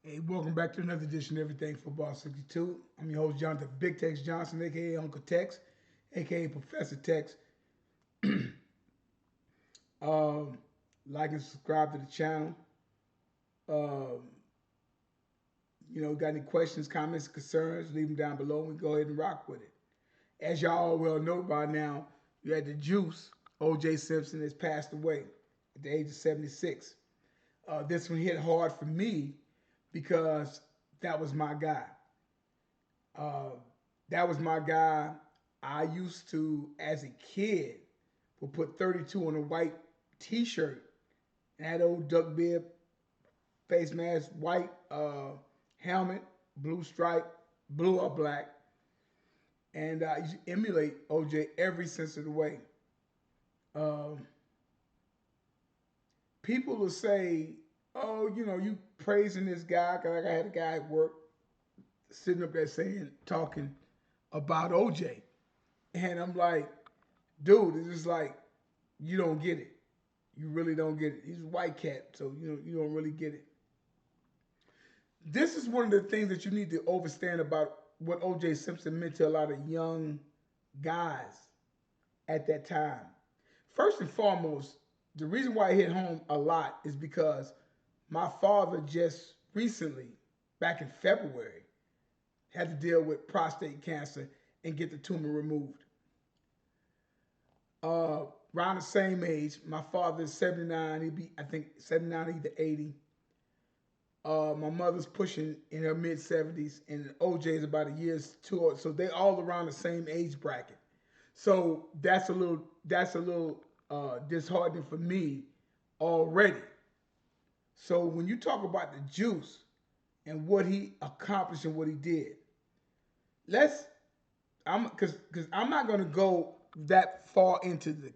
Hey, welcome back to another edition of Everything Football 62. I'm your host, Jonathan Big Tex Johnson, aka Uncle Tex, aka Professor Tex. Um, like and subscribe to the channel. Um, got any questions, comments, concerns, leave them down below and we go ahead and rock with it. As y'all well know by now, you had the juice. O.J. Simpson has passed away at the age of 76. This one hit hard for me because that was my guy. Uh, that was my guy. I used to, as a kid, would put 32 on a white T-shirt and had old duck bib, face mask, white helmet, blue stripe, blue or black, and I used to emulate OJ every sense of the way. Um, People will say, "Oh, you praising this guy?" Cause I had a guy at work sitting up there saying, talking about OJ, and I'm like, dude, it's just like you don't get it. You really don't get it. He's a white cat, so you don't really get it. This is one of the things that you need to understand about what O.J. Simpson meant to a lot of young guys at that time. First and foremost, the reason why I hit home a lot is because my father just recently, back in February, had to deal with prostate cancer and get the tumor removed. uh, Around the same age. My father is 79. He'd be, I think, 79, either 80. My mother's pushing in her mid 70s, and OJ is about a year's too old. So they all around the same age bracket. So that's a little disheartening for me already. So when you talk about the juice and what he accomplished and what he did, let's because I'm not gonna go that far into the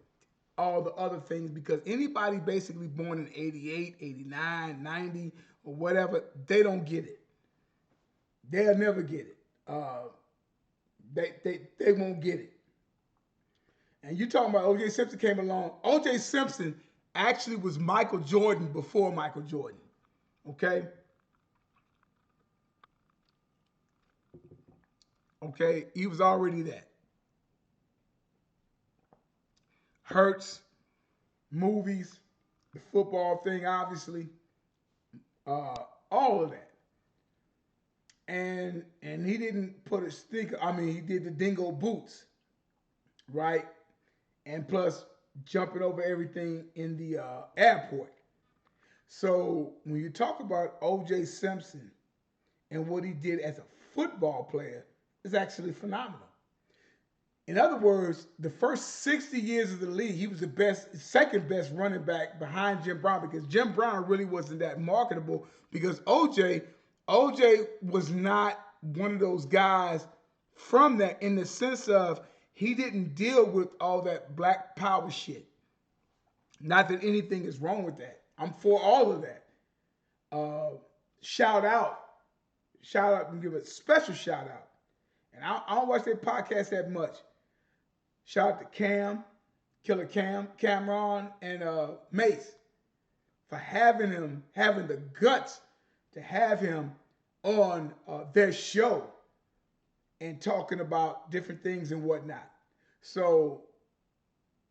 all the other things because anybody basically born in 88, 89, 90, or whatever, they don't get it. They'll never get it. They won't get it. And you talking about O.J. Simpson came along. O.J. Simpson actually was Michael Jordan before Michael Jordan. Okay? Okay? He was already that. Hurts, movies, the football thing, obviously, uh, all of that. And he didn't put a sticker. I mean, he did the dingo boots, right? And plus jumping over everything in the airport. So when you talk about O.J. Simpson and what he did as a football player, is actually phenomenal. In other words, the first 60 years of the league, he was the best, second best running back behind Jim Brown because Jim Brown really wasn't that marketable because OJ was not one of those guys from that in the sense of he didn't deal with all that black power shit. Not that anything is wrong with that. I'm for all of that. Uh, shout out, shout out, and give a special shout out. And I don't watch their podcast that much. Shout out to Cam, Killer Cam, Cameron, and Mace for having the guts to have him on their show and talking about different things and whatnot. So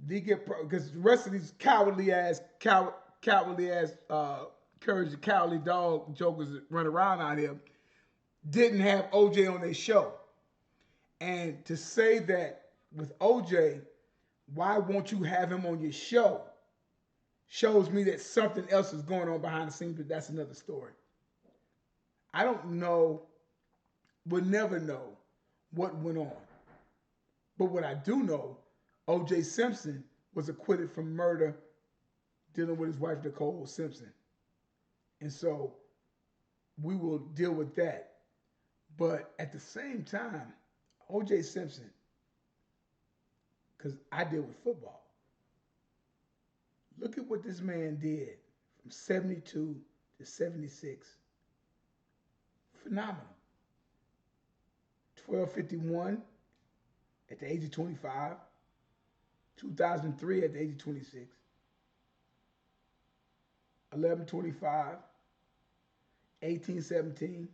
they get because the rest of these cowardly ass courage the cowardly dog jokers that run around out here didn't have OJ on their show. And to say that with OJ, why won't you have him on your show? Shows me that something else is going on behind the scenes, but that's another story. I don't know, we'll never know what went on. But what I do know, O.J. Simpson was acquitted from murder dealing with his wife, Nicole Simpson. And so we will deal with that. But at the same time, O.J. Simpson, because I deal with football, look at what this man did from 72 to 76. Phenomenal. 1251 at the age of 25, 2003 at the age of 26, 1125, 1817,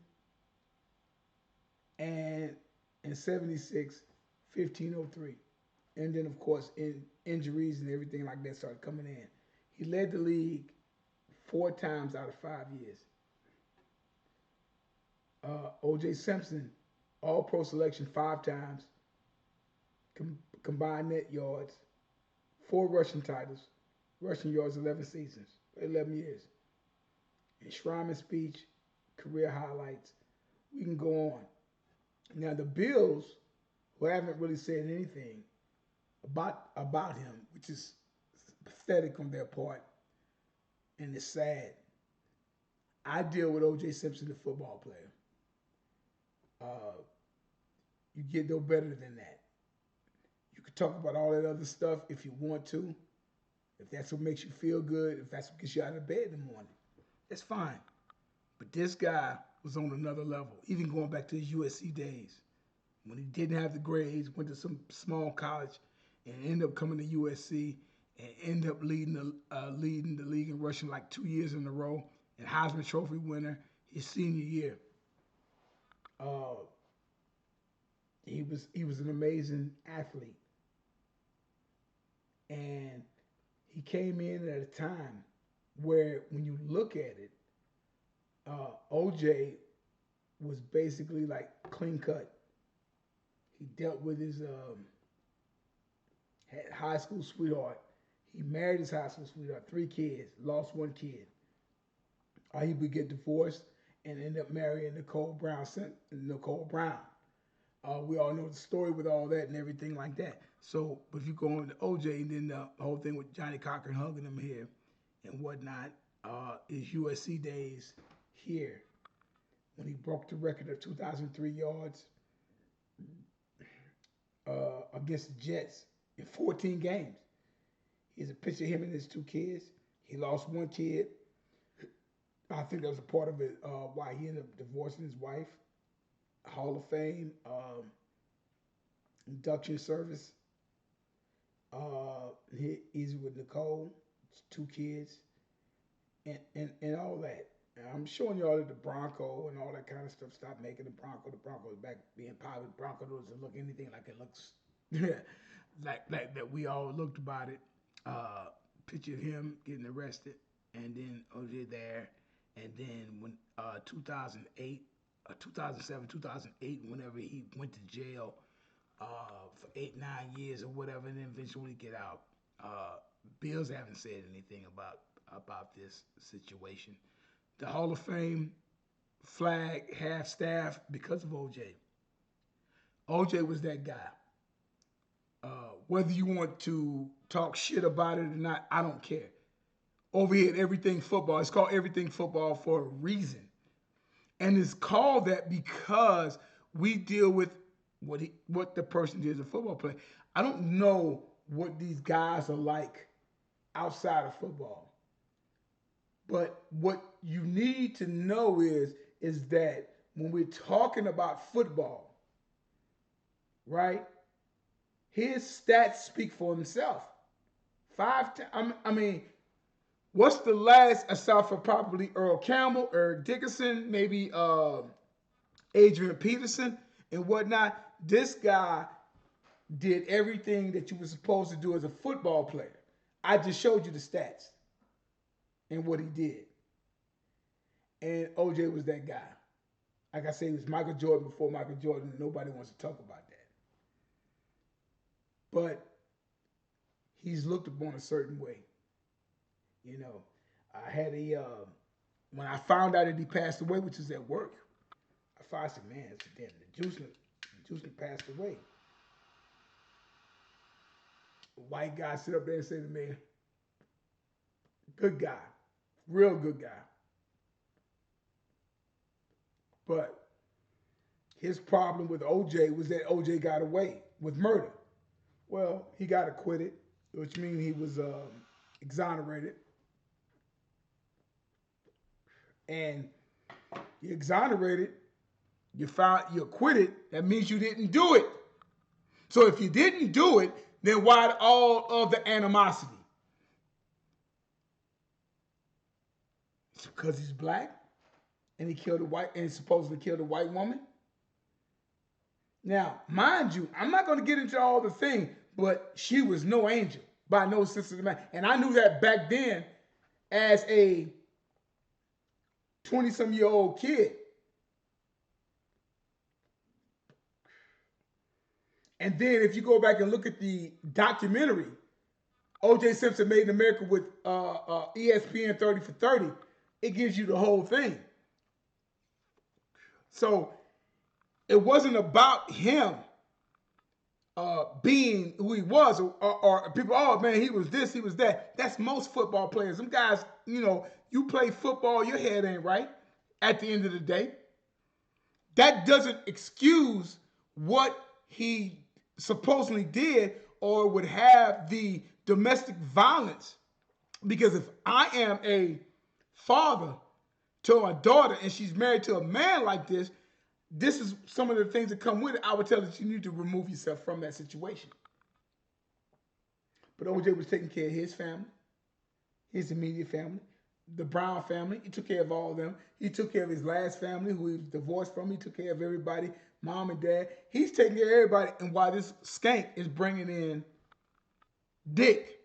and in 76, 1503. And then, of course, injuries and everything like that started coming in. He led the league 4 times out of 5 years. O.J. Simpson, All Pro selection 5 times, combined net yards, 4 rushing titles, rushing yards 11 seasons, 11 years. Enshrinement speech, career highlights. We can go on. Now the Bills, who haven't really said anything about him, which is pathetic on their part, and it's sad. I deal with O.J. Simpson, the football player. Uh, you get no better than that. You can talk about all that other stuff if you want to. If that's what makes you feel good, if that's what gets you out of bed in the morning, that's fine. But this guy was on another level, even going back to his USC days when he didn't have the grades, went to some small college, and ended up coming to USC and ended up leading the league in rushing like 2 years in a row, and Heisman Trophy winner his senior year. Uh, he was an amazing athlete, and he came in at a time where, when you look at it, OJ was basically like clean cut. He dealt with his had high school sweetheart. He married his high school sweetheart, 3 kids, lost 1 kid. He would get divorced and end up marrying Nicole Brown. We all know the story with all that and everything like that. So if you go on to OJ, and then the whole thing with Johnny Cochran hugging him here and whatnot, is USC days here when he broke the record of 2,003 yards against the Jets in 14 games. Here's a picture of him and his 2 kids. He lost 1 kid. I think that was a part of it, why he ended up divorcing his wife. Hall of Fame, induction service. He's with Nicole, 2 kids, and all that. And I'm showing y'all that the Bronco and all that kind of stuff stopped making the Bronco. The Bronco is back being popular. The Bronco doesn't look anything like it looks like that we all looked about it. Picture of him getting arrested, and then OJ there, and then when 2008, 2007, 2008, whenever he went to jail for 8, 9 years or whatever, and then eventually get out. Bills haven't said anything about this situation. The Hall of Fame flag half staff because of OJ. OJ was that guy. Whether you want to talk shit about it or not, I don't care. Over here at Everything Football, it's called Everything Football for a reason. And it's called that because we deal with what the person did as a football player. I don't know what these guys are like outside of football. But what you need to know is that when we're talking about football, right? His stats speak for himself. I mean, what's the last, aside for probably Earl Campbell, Eric Dickerson, maybe Adrian Peterson and whatnot? This guy did everything that you were supposed to do as a football player. I just showed you the stats and what he did. And OJ was that guy. Like I said, he was Michael Jordan before Michael Jordan, and nobody wants to talk about that. But he's looked upon a certain way. You know, I had when I found out that he passed away, which is at work, I said, man, damn, the Juiceman passed away. A white guy sit up there and say to me, good guy, real good guy. But his problem with OJ was that OJ got away with murder. Well, he got acquitted, which means he was exonerated. And you exonerated, you acquitted, that means you didn't do it. So if you didn't do it, then why all of the animosity? It's because he's black and he killed a white and supposedly killed a white woman. Now, mind you, I'm not going to get into all the things, but she was no angel by no sense of the man. And I knew that back then as a 20-some-year-old kid. And then if you go back and look at the documentary, O.J. Simpson Made in America with ESPN 30 for 30, it gives you the whole thing. So it wasn't about him being who he was, or people, oh man, he was this, he was that. That's most football players. Some guys, you play football, your head ain't right at the end of the day. That doesn't excuse what he supposedly did or would have the domestic violence. Because if I am a father to a daughter and she's married to a man like this is some of the things that come with it. I would tell her that you need to remove yourself from that situation. But OJ was taking care of his family, his immediate family, the Brown family. He took care of all of them. He took care of his last family, who he was divorced from. He took care of everybody, mom and dad. He's taking care of everybody. And while this skank is bringing in dick,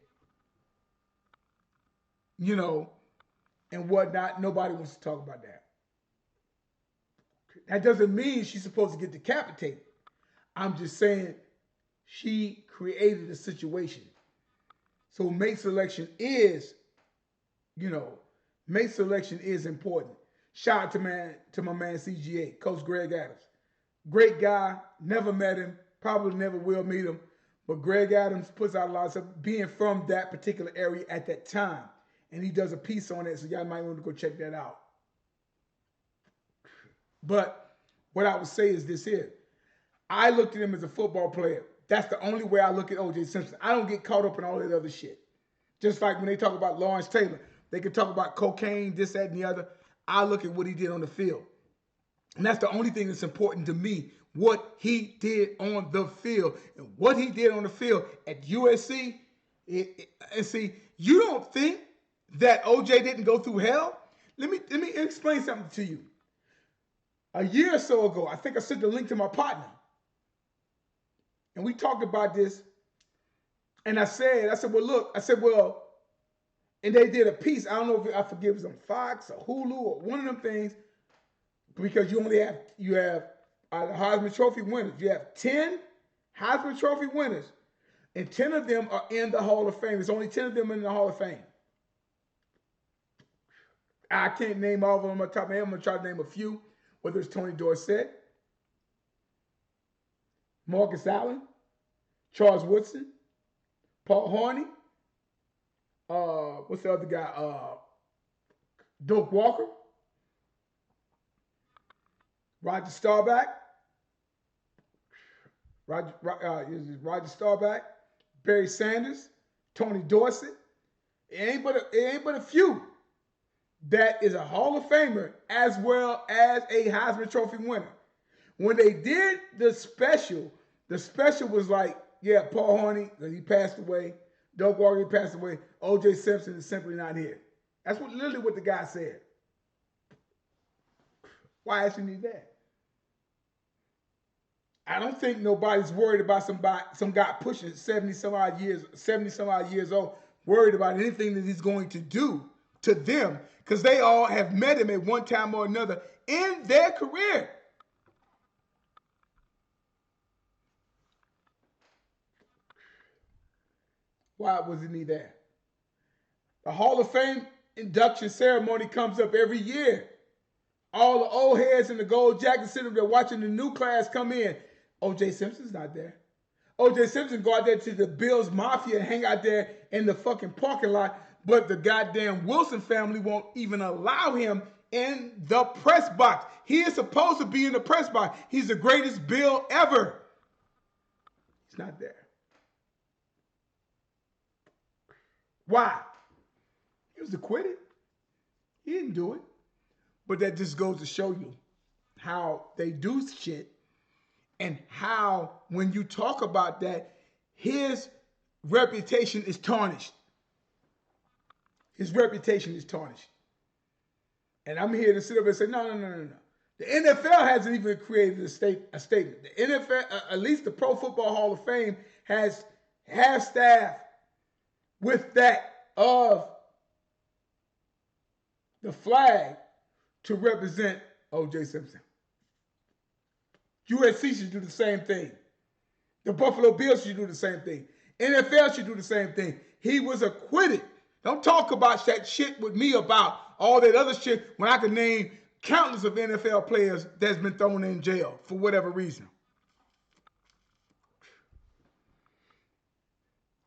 and whatnot, nobody wants to talk about that. That doesn't mean she's supposed to get decapitated. I'm just saying she created a situation. So mate selection is, mate selection is important. Shout out to my man CGA, Coach Greg Adams. Great guy, never met him, probably never will meet him. But Greg Adams puts out a lot of stuff, being from that particular area at that time. And he does a piece on it, so y'all might want to go check that out. But what I would say is this here. I looked at him as a football player. That's the only way I look at O.J. Simpson. I don't get caught up in all that other shit. Just like when they talk about Lawrence Taylor, they can talk about cocaine, this, that, and the other. I look at what he did on the field. And that's the only thing that's important to me, what he did on the field. And what he did on the field at USC, and see, you don't think that O.J. didn't go through hell? Let me explain something to you. A year or so ago, I think I sent the link to my partner. And we talked about this. And I said, well, and they did a piece. I don't know if I forget it was on Fox or Hulu or one of them things, because you have the Heisman Trophy winners. You have 10 Heisman Trophy winners, and 10 of them are in the Hall of Fame. There's only 10 of them in the Hall of Fame. I can't name all of them on top of my head. I'm going to try to name a few, whether it's Tony Dorsett, Marcus Allen, Charles Woodson, Paul Horney, what's the other guy? Doak Walker, Roger Staubach, Barry Sanders, Tony Dorsett. It ain't but a few that is a Hall of Famer as well as a Heisman Trophy winner. When they did the special was like, yeah, Paul Horney, he passed away. Doak Walker, he passed away. O.J. Simpson is simply not here. That's literally what the guy said. Why else you need that? I don't think nobody's worried about some guy pushing 70 some odd years old, worried about anything that he's going to do to them, because they all have met him at one time or another in their career. Why wasn't he there? The Hall of Fame induction ceremony comes up every year. All the old heads in the gold jackets sitting there watching the new class come in. O.J. Simpson's not there. O.J. Simpson go out there to the Bills Mafia and hang out there in the fucking parking lot, but the goddamn Wilson family won't even allow him in the press box. He is supposed to be in the press box. He's the greatest Bill ever. He's not there. Why? He was acquitted. He didn't do it. But that just goes to show you how they do shit, and how when you talk about that, his reputation is tarnished. His reputation is tarnished. And I'm here to sit up and say, no. The NFL hasn't even created a statement. The NFL, at least the Pro Football Hall of Fame, has staff with that of the flag to represent O.J. Simpson. USC should do the same thing. The Buffalo Bills should do the same thing. NFL should do the same thing. He was acquitted. Don't talk about that shit with me about all that other shit when I can name countless of NFL players that's been thrown in jail for whatever reason.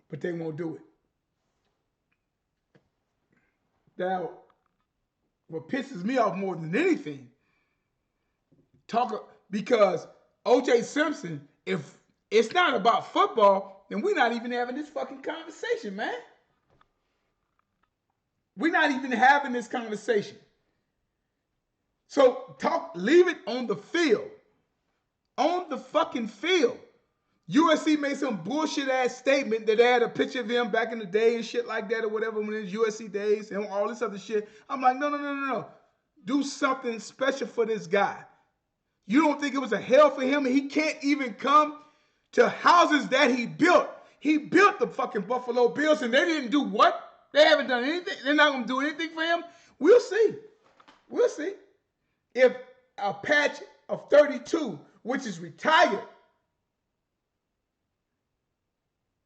But they won't do it. Now, what pisses me off more than anything, because O.J. Simpson, if it's not about football, then we're not even having this fucking conversation, man. We're not even having this conversation. So leave it on the field. On the fucking field. USC made some bullshit ass statement that they had a picture of him back in the day and shit like that or whatever when it was USC days and all this other shit. I'm like, no. Do something special for this guy. You don't think it was a hell for him and he can't even come to houses that he built. He built the fucking Buffalo Bills and they didn't do what? They haven't done anything. They're not going to do anything for him. We'll see. If a patch of 32, which is retired,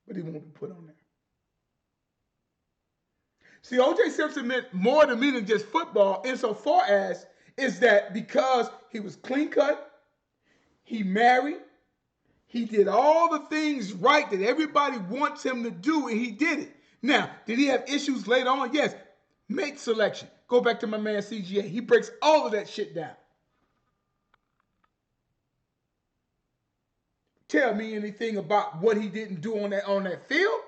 but he won't be put on there. See, O.J. Simpson meant more to me than just football insofar as is that because he was clean cut, he married, he did all the things right that everybody wants him to do, and he did it. Now, did he have issues later on? Yes. Mate selection. Go back to my man CGA. He breaks all of that shit down. Tell me anything about what he didn't do on that field.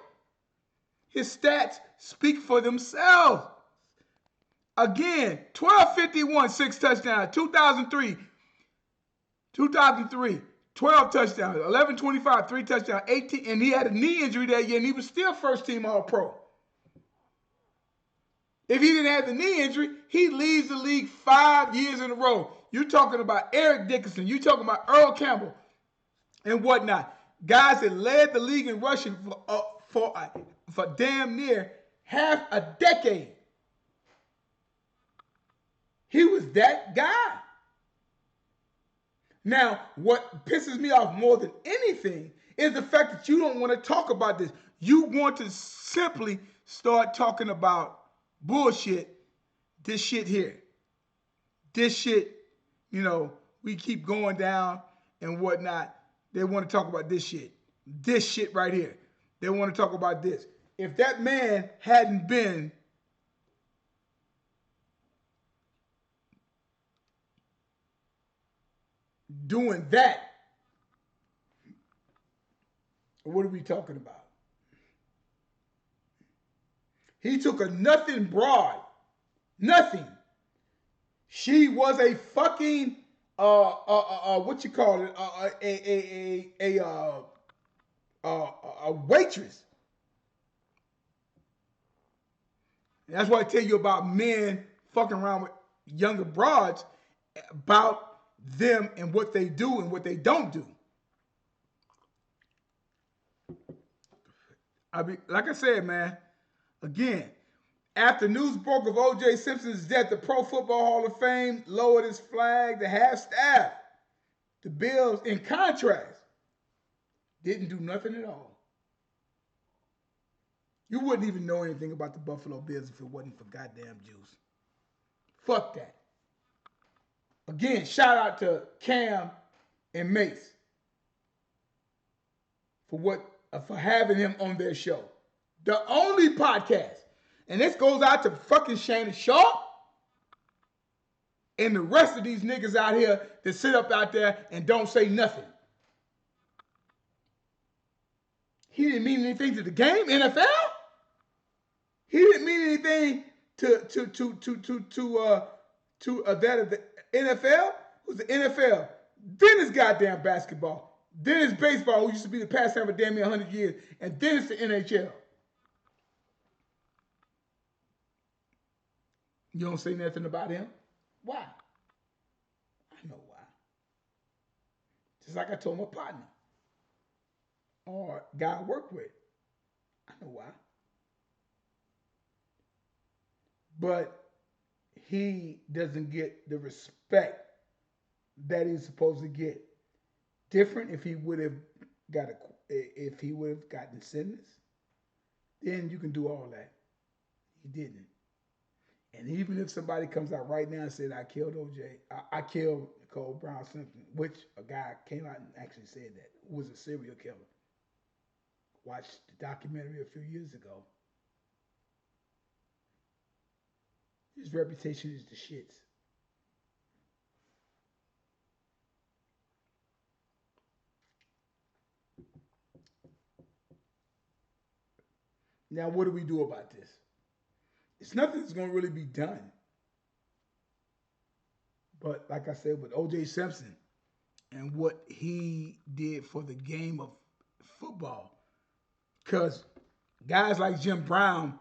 His stats speak for themselves. Again, 1251, 6 touchdowns. 2003, 12 touchdowns. 1125, 3 touchdowns. 18, and he had a knee injury that year, and he was still first team All-Pro. If he didn't have the knee injury, he leaves the league 5 years in a row. You're talking about Eric Dickerson. You're talking about Earl Campbell and whatnot. Guys that led the league in rushing for damn near half a decade. He was that guy. Now, what pisses me off more than anything is the fact that you don't want to talk about this. You want to simply start talking about bullshit, this shit here. This shit, we keep going down and whatnot. They want to talk about this shit. This shit right here. They want to talk about this. If that man hadn't been doing that, what are we talking about? He took a nothing broad. Nothing. She was a fucking what you call it? A waitress. And that's why I tell you about men fucking around with younger broads, about them and what they do and what they don't do. Like I said, man, again, after news broke of O.J. Simpson's death, the Pro Football Hall of Fame lowered its flag to half staff. The Bills, in contrast, didn't do nothing at all. You wouldn't even know anything about the Buffalo Bills if it wasn't for goddamn Juice. Fuck that. Again, shout out to Cam and Mace for having him on their show. The only podcast. And this goes out to fucking Shannon Sharp and the rest of these niggas out here that sit up out there and don't say nothing. He didn't mean anything to the game, NFL. He didn't mean anything to that of the NFL. It was the NFL. Then it's goddamn basketball. Then it's baseball, who used to be the pastime for damn near 100 years. And then it's the NHL. You don't say nothing about him? Why? I know why. Just like I told my partner or guy I work with. I know why. But he doesn't get the respect that he's supposed to get. Different if he would have got a if he would have gotten sentenced, then you can do all that. He didn't. And even if somebody comes out right now and said I killed OJ, I killed Nicole Brown Simpson, which a guy came out and actually said that, who was a serial killer. Watched the documentary a few years ago. His reputation is the shits. Now, what do we do about this? It's nothing that's going to really be done. But like I said, with O.J. Simpson and what he did for the game of football, because guys like Jim Brown,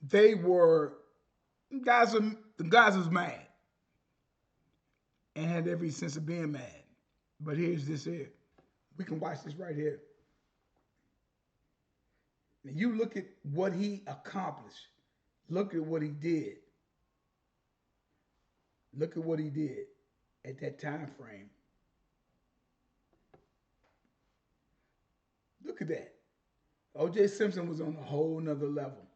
they were guys. The guys was mad and had every sense of being mad. But here's this here. We can watch this right here. Now you look at what he accomplished. Look at what he did. Look at what he did at that time frame. Look at that. O.J. Simpson was on a whole nother level.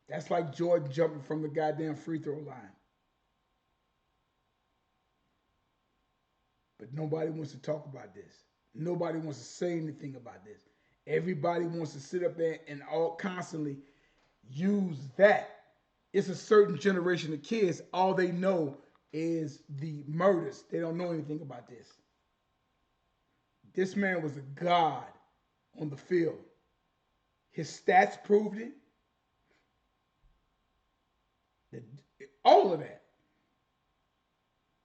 That's like Jordan jumping from the goddamn free throw line. But nobody wants to talk about this. Nobody wants to say anything about this. Everybody wants to sit up there and all constantly use that. It's a certain generation of kids. All they know is the murders. They don't know anything about this. This man was a god on the field. His stats proved it. All of that.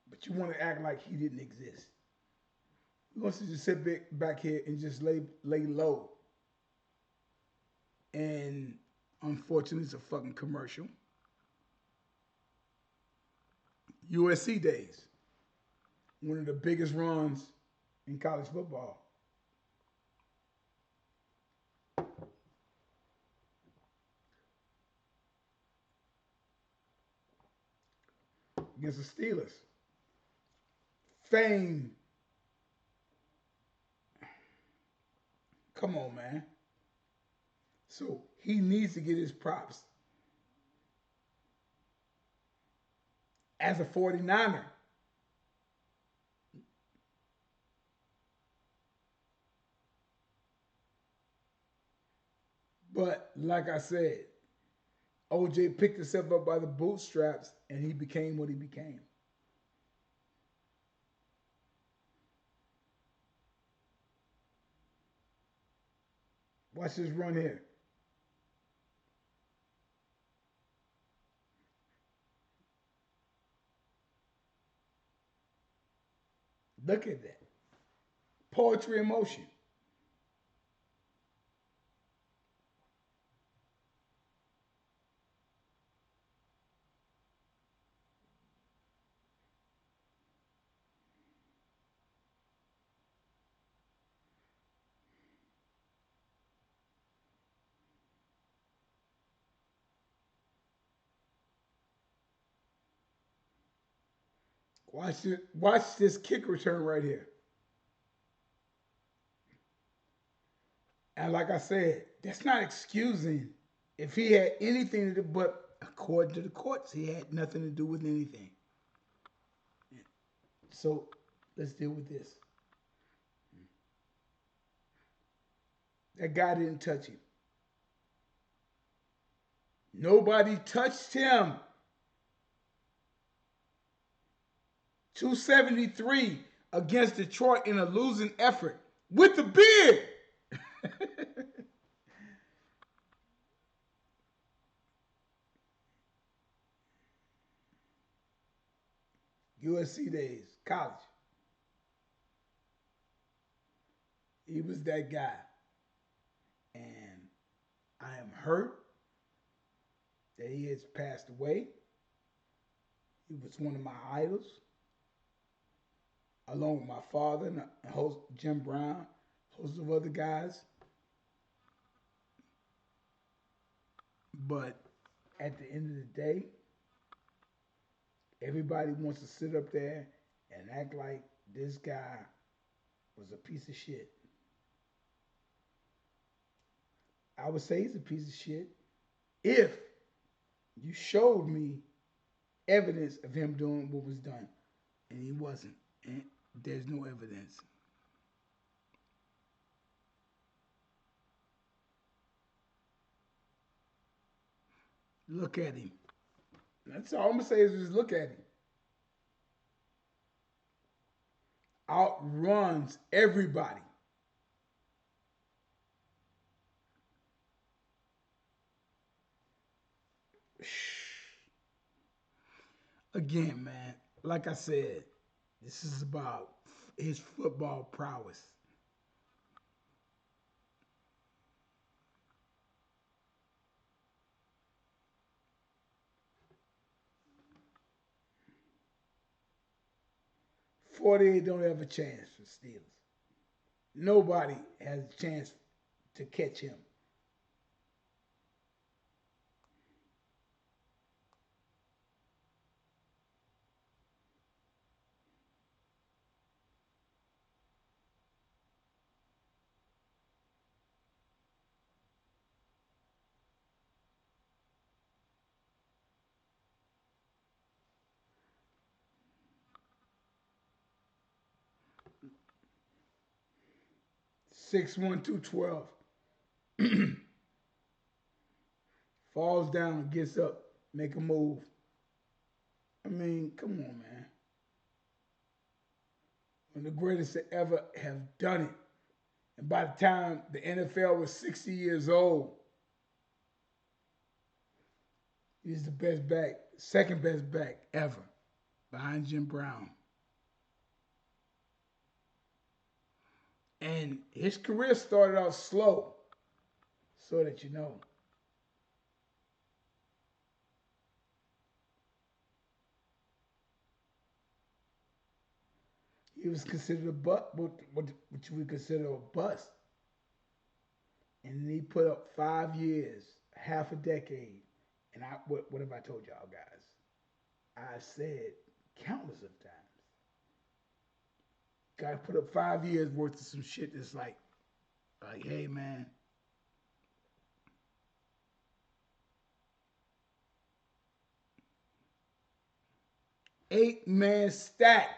But you want to act like he didn't exist. He wants to just sit back here and just lay low. And unfortunately, it's a fucking commercial. USC days. One of the biggest runs in college football. Against the Steelers. Fame. Come on, man. So he needs to get his props. As a 49er, but like I said, OJ picked himself up by the bootstraps and he became what he became. Watch this run here. Look at that. Poetry in motion. Watch this kick return right here. And like I said, that's not excusing if he had anything to do, but according to the courts, he had nothing to do with anything. So let's deal with this. That guy didn't touch him. Nobody touched him. 273 against Detroit in a losing effort with the beard. USC days, college. He was that guy. And I am hurt that he has passed away. He was one of my idols. along with my father and host Jim Brown, host of other guys. But at the end of the day, everybody wants to sit up there and act like this guy was a piece of shit. I would say he's a piece of shit if you showed me evidence of him doing what was done, and he wasn't. And there's no evidence. Look at him. That's all I'm gonna say is just look at him. Outruns everybody. Again, man, like I said, this is about his football prowess. 48 don't have a chance for Steelers. Nobody has a chance to catch him. 6'1", 212. Falls down, gets up, make a move. I mean, come on, man. One of the greatest to ever have done it. And by the time the NFL was 60 years old, he's the best back, second best back ever, behind Jim Brown. And his career started off slow, so that you know. He was considered a what you would consider a bust. And he put up 5 years, half a decade. And what have I told y'all guys? I said countless of times. Got to put up 5 years worth of some shit that's like, hey man, 8-man stack.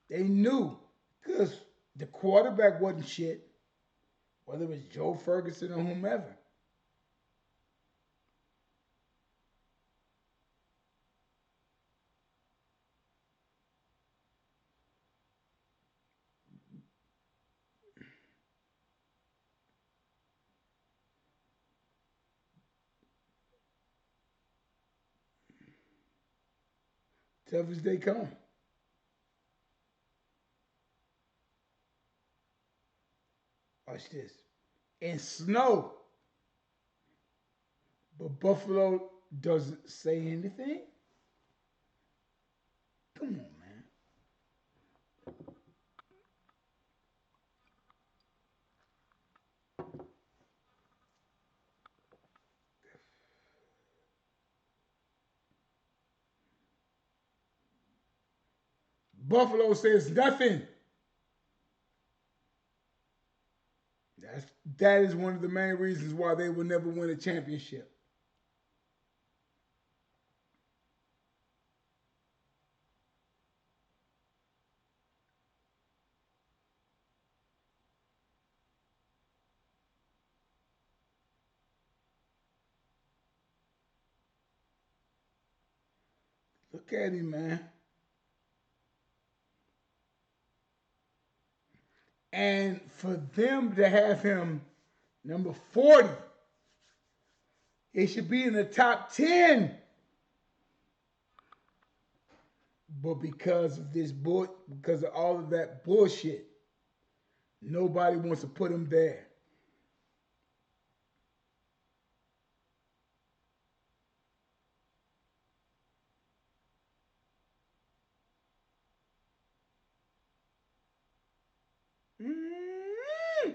They knew because the quarterback wasn't shit, whether it was Joe Ferguson or whomever. Tough as they come. Watch this. In snow, but Buffalo doesn't say anything. Come on, man. Buffalo says nothing. That's that is one of the main reasons why they will never win a championship. Look at him, man. And for them to have him number 40, it should be in the top 10. But because of because of all of that bullshit, nobody wants to put him there. Mm.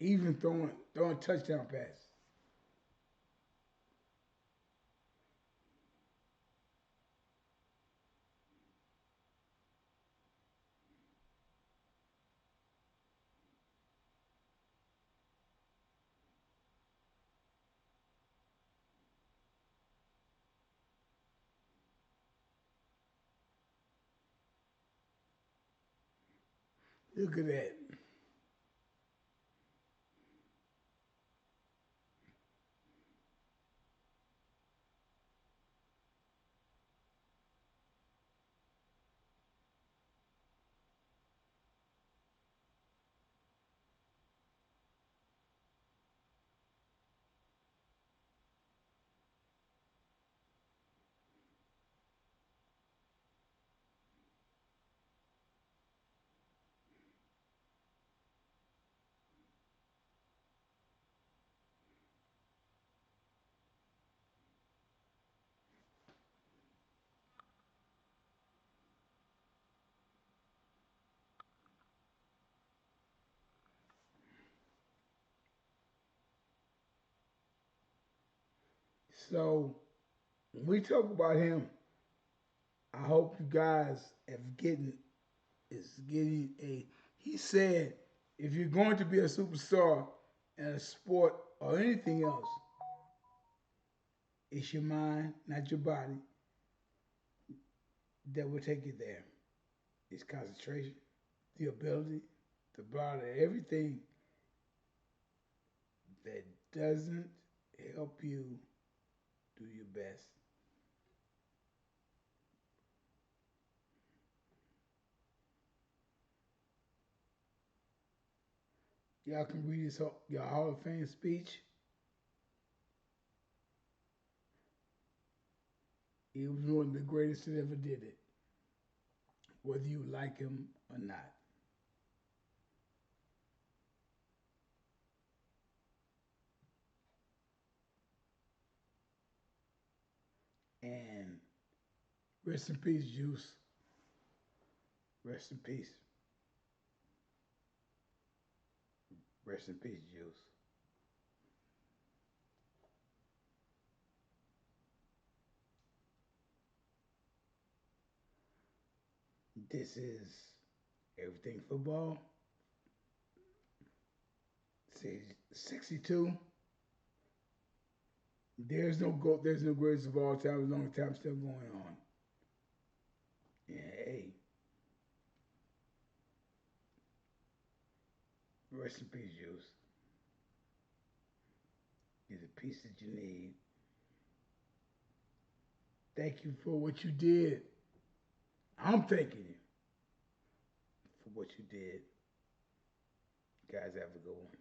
Even throwing touchdown passes. Look at that. So when we talk about him, I hope you guys have getting is getting a. He said, if you're going to be a superstar in a sport or anything else, it's your mind, not your body, that will take you there. It's concentration, the ability, the body, everything that doesn't help you do your best. Y'all can read his your Hall of Fame speech. He was one of the greatest that ever did it, whether you like him or not. And rest in peace, Juice. Rest in peace. Rest in peace, Juice. This is Everything Football. 62. There's no goat. There's no greatest of all time. As long as time's still going on. Yeah, hey, rest in peace, Juice. You're the peace that you need. Thank you for what you did. I'm thanking you for what you did. You guys have a good one.